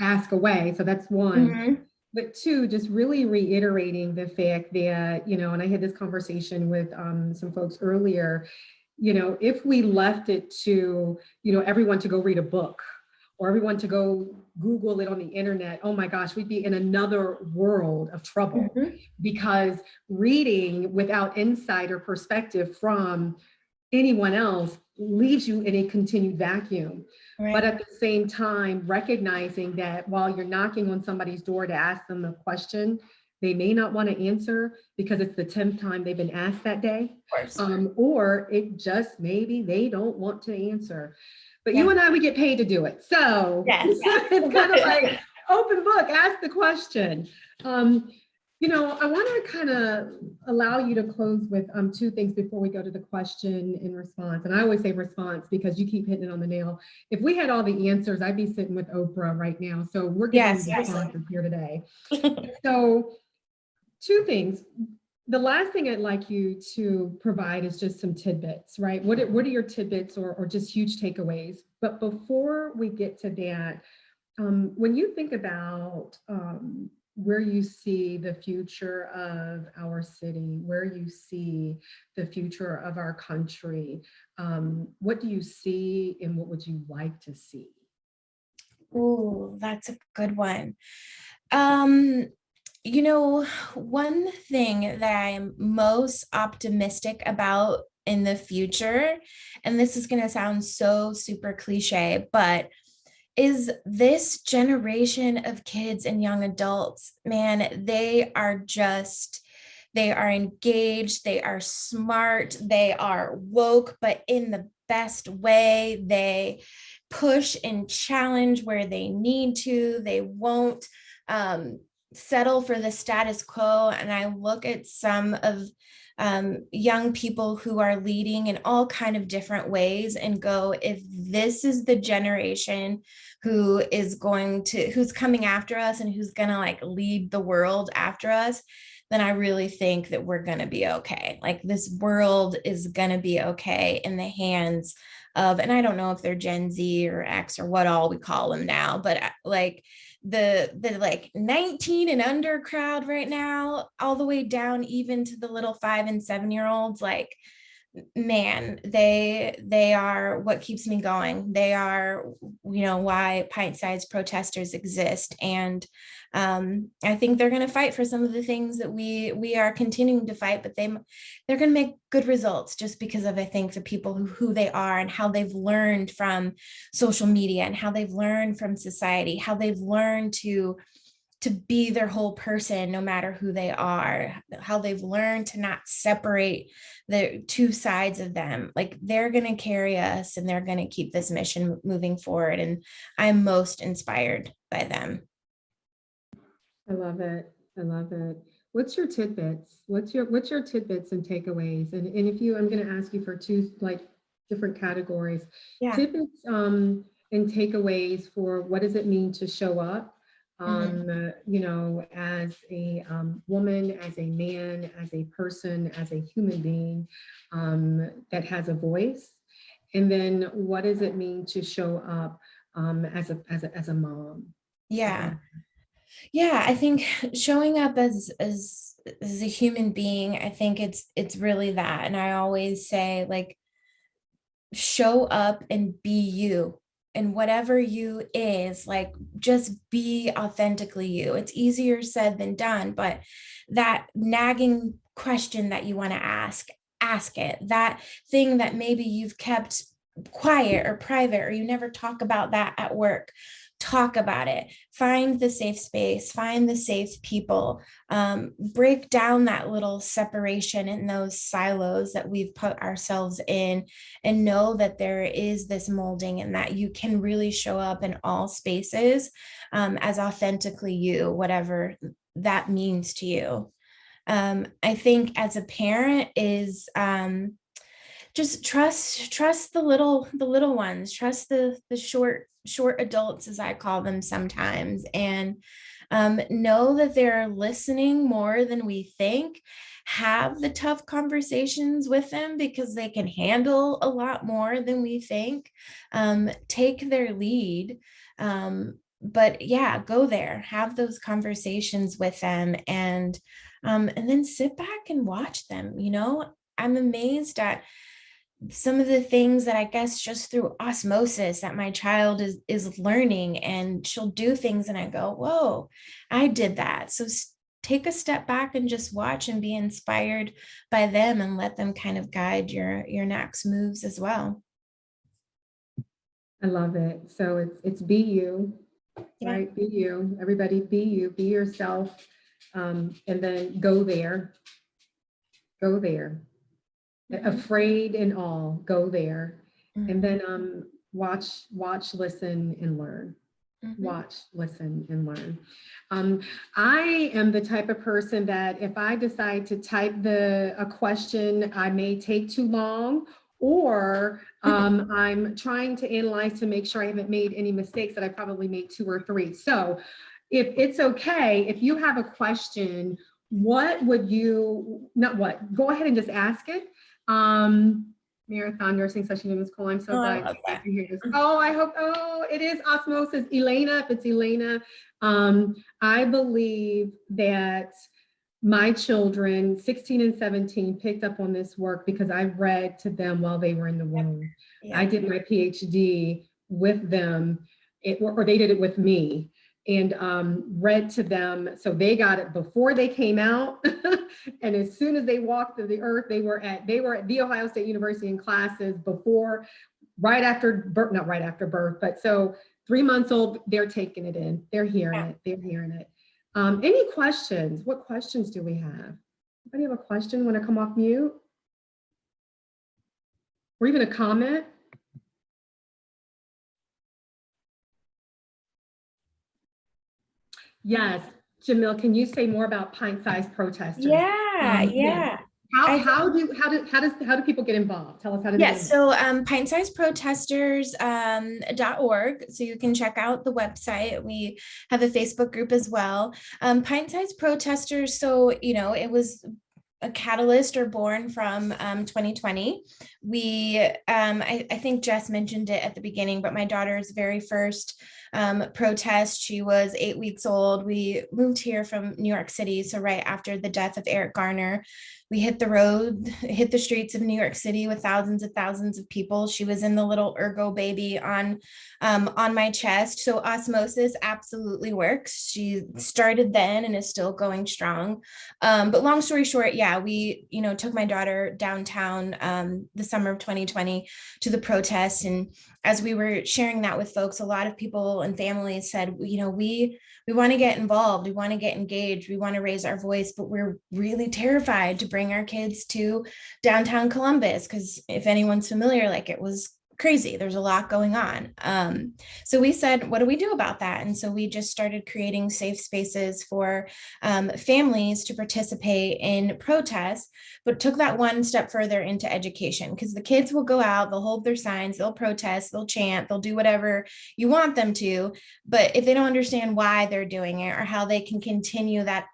ask away. So that's one. Mm-hmm. But two, just really reiterating the fact that, and I had this conversation with some folks earlier, if we left it to, everyone to go read a book or everyone to go Google it on the internet, oh my gosh, we'd be in another world of trouble. Mm-hmm. Because reading without insight or perspective from anyone else leaves you in a continued vacuum. Right. But at the same time, recognizing that while you're knocking on somebody's door to ask them a question, they may not want to answer because it's the 10th time they've been asked that day. Or it just maybe they don't want to answer. But you and I, we get paid to do it. So yes. It's kind of like open book, ask the question. I want to kind of allow you to close with two things before we go to the question and response. And I always say response because you keep hitting it on the nail. If we had all the answers, I'd be sitting with Oprah right now. So we're getting responses here today. So two things. The last thing I'd like you to provide is just some tidbits, right? What are your tidbits or just huge takeaways? But before we get to that, when you think about where you see the future of our city, where you see the future of our country, what do you see and what would you like to see? Oh, that's a good one. One thing that I'm most optimistic about in the future, and this is going to sound so super cliche, but is this generation of kids and young adults, man, they are engaged, they are smart, they are woke, but in the best way. They push and challenge where they need to. They won't settle for the status quo. And I look at some of young people who are leading in all kind of different ways and go, if this is the generation who's coming after us and who's going to lead the world after us, then I really think that we're going to be okay. This world is going to be okay in the hands of, and I don't know if they're Gen Z or X or what all we call them now, but the 19 and under crowd right now, all the way down even to the little 5 and 7 year olds, man, they are what keeps me going. They are, why pint-sized protesters exist. And I think they're going to fight for some of the things that we are continuing to fight, but they're going to make good results just because of, I think, the people who they are and how they've learned from social media and how they've learned from society, how they've learned to be their whole person, no matter who they are, how they've learned to not separate the two sides of them. They're going to carry us and they're going to keep this mission moving forward. And I'm most inspired by them. I love it. I love it. What's your tidbits? What's your tidbits and takeaways? And if I'm going to ask you for two different categories. Yeah. Tidbits and takeaways for what does it mean to show up you know, as a woman, as a man, as a person, as a human being that has a voice. And then what does it mean to show up as a mom? Yeah. Yeah, I think showing up as a human being, I think it's really that. And I always say, like, show up and be you. And whatever you is, like, just be authentically you. It's easier said than done, but that nagging question that you want to ask it. That thing that maybe you've kept quiet or private, or you never talk about that at work, talk about it. Find the safe space, find the safe people, break down that little separation in those silos that we've put ourselves in, and know that there is this molding and that you can really show up in all spaces as authentically you, whatever that means to you. I think as a parent is just trust the little ones, trust the short adults, as I call them sometimes, and know that they're listening more than we think. Have the tough conversations with them because they can handle a lot more than we think. Take their lead. But yeah, go there, have those conversations with them, and then sit back and watch them. You know, I'm amazed at some of the things that I guess just through osmosis that my child is learning, and she'll do things and I go, whoa, I did that. So take a step back and just watch and be inspired by them, and let them kind of guide your next moves as well. I love it. So it's be you, Yeah. right? Be you. Everybody be you, be yourself. And then go there. Go there. Afraid and all, go there. And then watch, listen, and learn. Watch, listen, and learn. I am the type of person that if I decide to type a question, I may take too long, or I'm trying to analyze to make sure I haven't made any mistakes, that I probably made 2 or 3. So if it's okay, if you have a question, what would you, not what, go ahead and just ask it. Marathon nursing session in school. I'm so glad to hear this. Oh, I hope, it is osmosis. Elena, if it's Elena, I believe that my children, 16 and 17, picked up on this work because I read to them while they were in the womb. Yep. I did my Ph.D. with them, or they did it with me, and read to them. So they got it before they came out. And as soon as they walked through the earth, they were at the Ohio State University in classes before, right after birth, not right after birth, but so 3 months old, they're taking it in. They're hearing it. They're hearing it. Any questions? What questions do we have? Anybody have a question? Want to come off mute? Or even a comment? Yes, Jamille, can you say more about pint-sized protesters? Yeah. How do people get involved? Tell us how to. Yes, so pintsizeprotesters.org. So you can check out the website. We have a Facebook group as well. Pint-sized protesters. So, you know, it was a catalyst or born from 2020. We, I think Jess mentioned it at the beginning, but my daughter's very first protest, she was 8 weeks old. We moved here from New York City. So right after the death of Eric Garner, we hit the streets of New York City with thousands of people. She was in the little ergo baby on my chest. So osmosis absolutely works. She started then and is still going strong. But long story short, yeah, we, took my daughter downtown the summer of 2020 to the protest. And as we were sharing that with folks, a lot of people and families said, we want to get involved. We want to get engaged. We want to raise our voice, but we're really terrified to bring our kids to downtown Columbus. Because if anyone's familiar, like, it was crazy. There's a lot going on. So we said, what do we do about that? And so we just started creating safe spaces for families to participate in protests, but took that one step further into education, because the kids will go out, they'll hold their signs, they'll protest, they'll chant, they'll do whatever you want them to. But if they don't understand why they're doing it or how they can continue that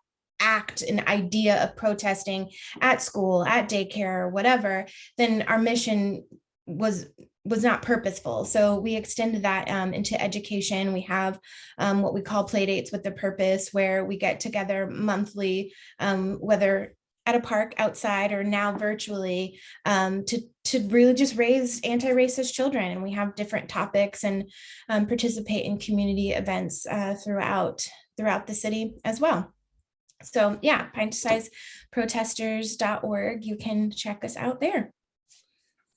act and idea of protesting at school, at daycare, or whatever, then our mission was not purposeful. So we extended that into education. We have what we call play dates with the purpose, where we get together monthly, whether at a park outside or now virtually, to really just raise anti-racist children. And we have different topics and participate in community events throughout the city as well. So yeah, pint-sizeprotesters.org. You can check us out there.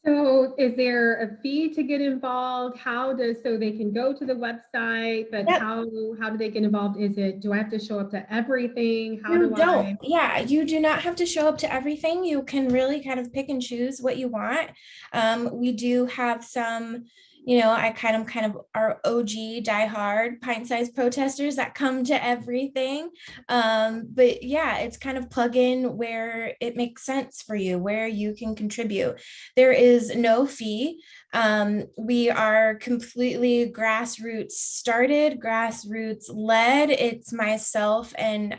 So is there a fee to get involved? So they can go to the website, but Yep. how do they get involved? Do I have to show up to everything? Yeah, you do not have to show up to everything. You can really kind of pick and choose what you want. We do have some, I kind of our OG diehard pint-sized protesters that come to everything. But yeah, it's kind of plug in where it makes sense for you, where you can contribute. There is no fee. We are completely grassroots started, grassroots led. It's myself and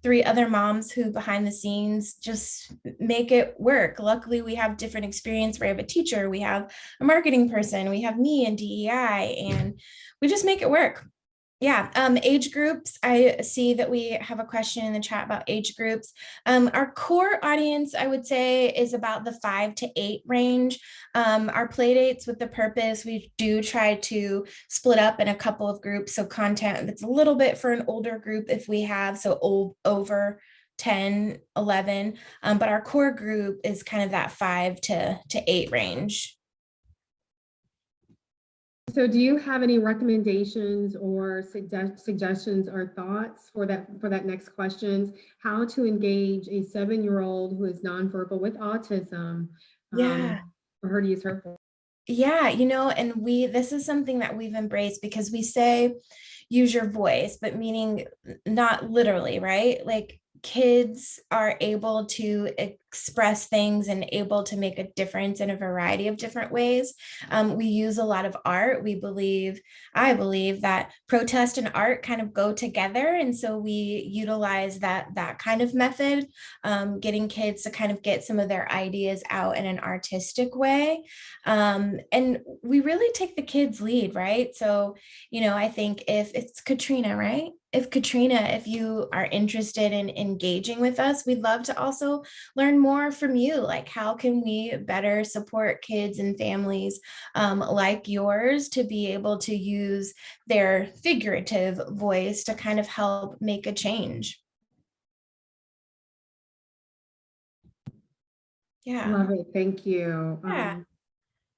3 other moms who behind the scenes just make it work. Luckily, we have different experience. We have a teacher, we have a marketing person, we have me and DEI, and we just make it work. Yeah, age groups. I see that we have a question in the chat about age groups. Our core audience, I would say, is about the 5 to 8 range. Our play dates with the purpose, we do try to split up in a couple of groups. So content that's a little bit for an older group if we have, so old over 10, 11. But our core group is kind of that 5 to 8 range. So do you have any recommendations or suggestions or thoughts for that next question? How to engage a 7-year-old who is nonverbal with autism? Yeah. For her to use her voice. Yeah, and this is something that we've embraced, because we say use your voice, but meaning not literally, right? Like kids are able to express things and able to make a difference in a variety of different ways. We use a lot of art. I believe that protest and art kind of go together. And so we utilize that kind of method, getting kids to kind of get some of their ideas out in an artistic way. And we really take the kids' lead, right? So, I think if it's Katrina, right? If you are interested in engaging with us, we'd love to also learn more from you. Like, how can we better support kids and families like yours to be able to use their figurative voice to kind of help make a change? Yeah. Love it. Thank you. Yeah.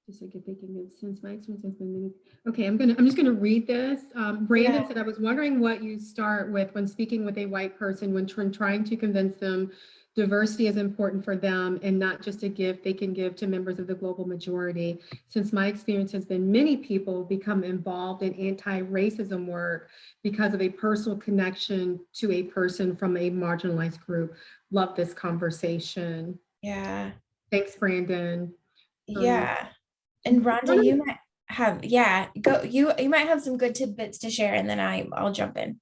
Just like if they can give since my experience has been many. Okay, I'm just gonna read this. Brandon said, I was wondering what you start with when speaking with a white person when trying to convince them diversity is important for them and not just a gift they can give to members of the global majority. Since my experience has been many people become involved in anti-racism work because of a personal connection to a person from a marginalized group. Love this conversation. Yeah. Thanks, Brandon. Yeah. And Rhonda, you might have, you might have some good tidbits to share, and then I'll jump in.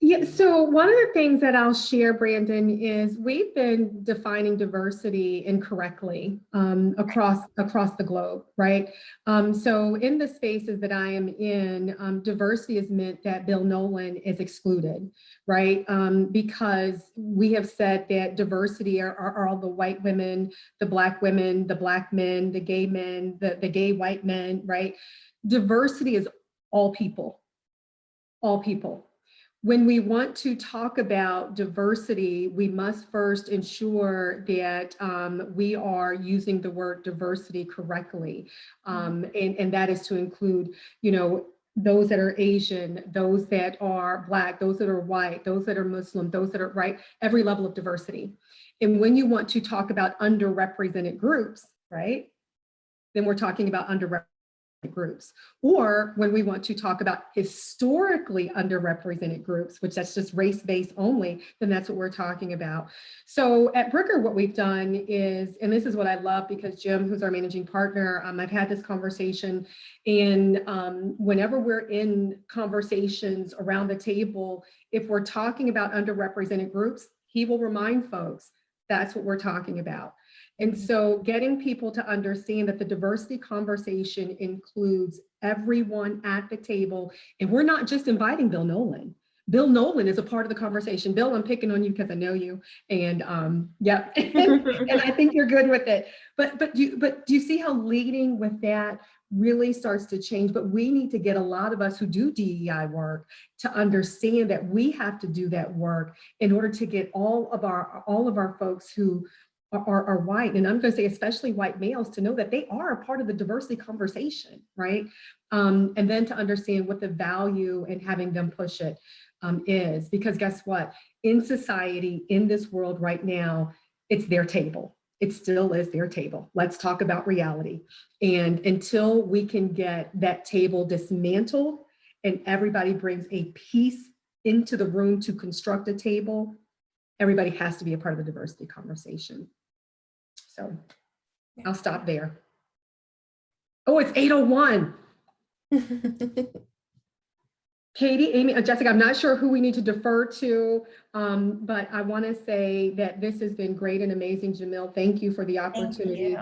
Yeah, so one of the things that I'll share, Brandon, is we've been defining diversity incorrectly across the globe, right? So in the spaces that I am in, diversity has meant that Bill Nolan is excluded, right? Because we have said that diversity are all the white women, the black women, the black men, the gay men, the gay white men, right? Diversity is all people, all people. When we want to talk about diversity, we must first ensure that we are using the word diversity correctly. And that is to include, those that are Asian, those that are Black, those that are white, those that are Muslim, those that are right, every level of diversity. And when you want to talk about underrepresented groups, right? then we're talking about underrepresented groups. Or when we want to talk about historically underrepresented groups, which that's just race-based only, then that's what we're talking about. So at Brooker, what we've done is, and this is what I love because Jim, who's our managing partner, I've had this conversation, and whenever we're in conversations around the table, if we're talking about underrepresented groups, he will remind folks that's what we're talking about. And so getting people to understand that the diversity conversation includes everyone at the table. And we're not just inviting Bill Nolan. Bill Nolan is a part of the conversation. Bill, I'm picking on you because I know you. And yep, and I think you're good with it. But do you see how leading with that really starts to change? But we need to get a lot of us who do DEI work to understand that we have to do that work in order to get all of our folks who are white, and I'm going to say especially white males, to know that they are a part of the diversity conversation, right? And then to understand what the value in having them push it is, because guess what? In society, in this world right now, it's their table. It still is their table. Let's talk about reality. And until we can get that table dismantled and everybody brings a piece into the room to construct a table, everybody has to be a part of the diversity conversation. So I'll stop there. Oh, it's 8:01. Katie, Amy, Jessica, I'm not sure who we need to defer to, but I want to say that this has been great and amazing. Jamille, thank you for the opportunity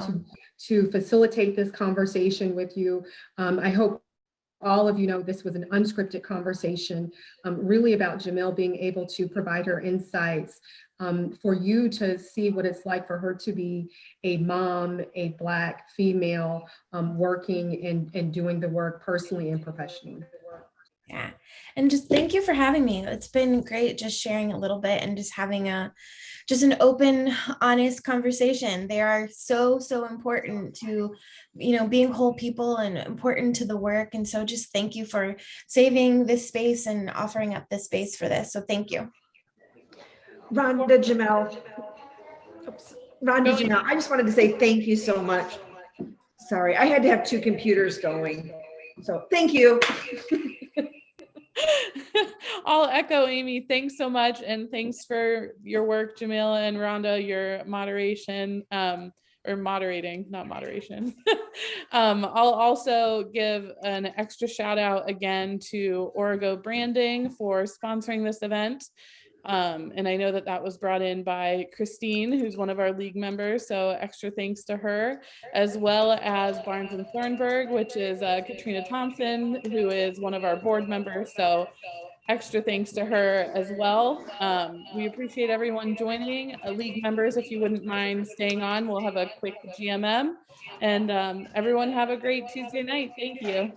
to facilitate this conversation with you. I hope all of you know this was an unscripted conversation, really about Jamille being able to provide her insights, for you to see what it's like for her to be a mom, a Black female, working and doing the work personally and professionally. Yeah. And just thank you for having me. It's been great just sharing a little bit and just having an open, honest conversation. They are so, so important to, being whole people and important to the work. And so just thank you for saving this space and offering up this space for this. So thank you. Rhonda, Jamille, I just wanted to say thank you so much. Sorry, I had to have two computers going. So thank you. I'll echo Amy. Thanks so much. And thanks for your work, Jamille and Rhonda, your moderation, or moderating, not moderation. I'll also give an extra shout out again to Origo Branding for sponsoring this event. And I know that was brought in by Christine, who's one of our league members. So extra thanks to her, as well as Barnes and Thornburg, which is Katrina Thompson, who is one of our board members. So extra thanks to her as well. We appreciate everyone joining. League members, if you wouldn't mind staying on, we'll have a quick GMM. And everyone have a great Tuesday night. Thank you.